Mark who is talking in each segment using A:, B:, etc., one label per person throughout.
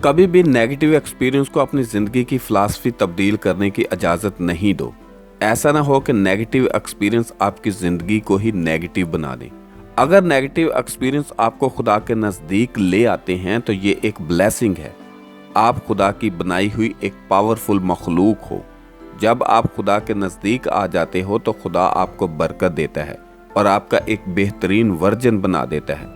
A: कभी भी negative experience को अपनी ज़िंदगी की फ़िलासफ़ी तब्दील करने की इजाज़त नहीं दो। ऐसा ना हो कि नेगेटिव एक्सपीरियंस आपकी ज़िंदगी को ही नेगेटिव बना दे। अगर नेगेटिव एक्सपीरियंस आपको खुदा के नज़दीक ले आते हैं तो ये एक ब्लेसिंग है। आप खुदा की बनाई हुई एक पावरफुल मखलूक हो। जब आप खुदा के नज़दीक आ जाते हो तो खुदा आपको बरकत देता है और आपका एक बेहतरीन वर्जन बना देता है।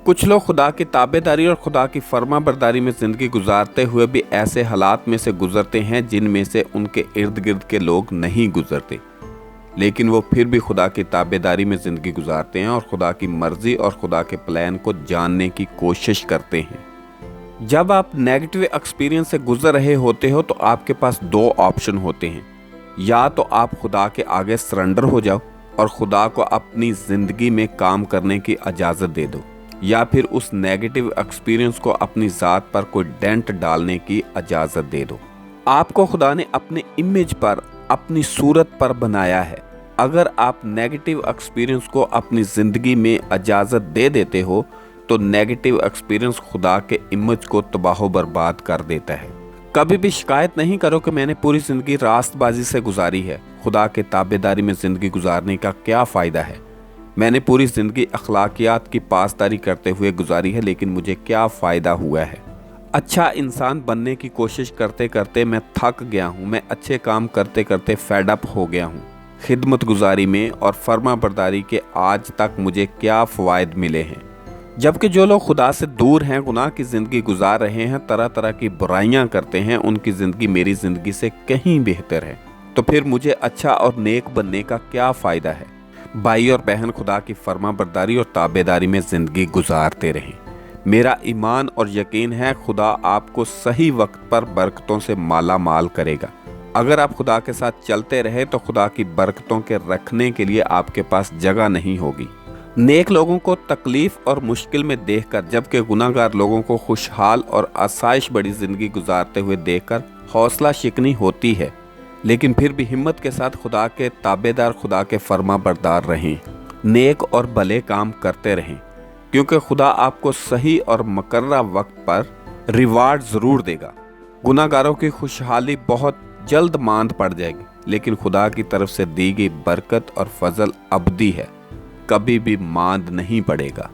A: कुछ लोग खुदा की ताबेदारी और खुदा की फर्मा बरदारी में ज़िंदगी गुजारते हुए भी ऐसे हालात में से गुजरते हैं जिनमें से उनके इर्द गिर्द के लोग नहीं गुजरते, लेकिन वो फिर भी खुदा की ताबेदारी में ज़िंदगी गुजारते हैं और खुदा की मर्ज़ी और खुदा के प्लान को जानने की कोशिश करते हैं। जब आप नेगेटिव एक्सपीरियंस से गुजर रहे होते हो तो आपके पास दो ऑप्शन होते हैं। या तो आप खुदा के आगे सरेंडर हो जाओ और खुदा को अपनी ज़िंदगी में काम करने की इजाज़त दे दो, या फिर उस नेगेटिव एक्सपीरियंस को अपनी ज़ात पर कोई डेंट डालने की इजाज़त दे दो। आपको खुदा ने अपने इमेज पर, अपनी सूरत पर बनाया है। अगर आप नेगेटिव एक्सपीरियंस को अपनी ज़िंदगी में इजाज़त दे देते हो तो नेगेटिव एक्सपीरियंस खुदा के इमेज को तबाह बर्बाद कर देता है। कभी भी शिकायत नहीं करो कि मैंने पूरी ज़िंदगी रास्तबाजी से गुजारी है। खुदा के ताबेदारी में ज़िंदगी गुजारने का क्या फ़ायदा है? मैंने पूरी ज़िंदगी अखलाकियात की पासदारी करते हुए गुजारी है, लेकिन मुझे क्या फ़ायदा हुआ है? अच्छा इंसान बनने की कोशिश करते करते मैं थक गया हूँ। मैं अच्छे काम करते करते फेड अप हो गया हूँ। खिदमत गुजारी में और फर्मा बरदारी के आज तक मुझे क्या फ़वाइद मिले हैं? जबकि जो लोग खुदा से दूर हैं, गुनाह की ज़िंदगी गुजार रहे हैं, तरह तरह की बुराइयाँ करते हैं, उनकी ज़िंदगी मेरी ज़िंदगी से कहीं बेहतर है। तो फिर मुझे अच्छा और नेक बनने का क्या फ़ायदा है? भाई और बहन, खुदा की फर्मा बरदारी और ताबेदारी में ज़िंदगी गुजारते रहें। मेरा ईमान और यकीन है खुदा आपको सही वक्त पर बरकतों से माला माल करेगा। अगर आप खुदा के साथ चलते रहे तो खुदा की बरकतों के रखने के लिए आपके पास जगह नहीं होगी। नेक लोगों को तकलीफ और मुश्किल में देखकर, जबकि गुनाहगार लोगों को खुशहाल और आसाइश बड़ी ज़िंदगी गुजारते हुए देखकर हौसला शिकनी होती है। लेकिन फिर भी हिम्मत के साथ खुदा के ताबेदार, खुदा के फर्मा बरदार रहें, नेक और भले काम करते रहें, क्योंकि खुदा आपको सही और मुकर्रर वक्त पर रिवार्ड ज़रूर देगा। गुनाहगारों की खुशहाली बहुत जल्द मांद पड़ जाएगी, लेकिन खुदा की तरफ से दी गई बरकत और फजल अबदी है, कभी भी मांद नहीं पड़ेगा।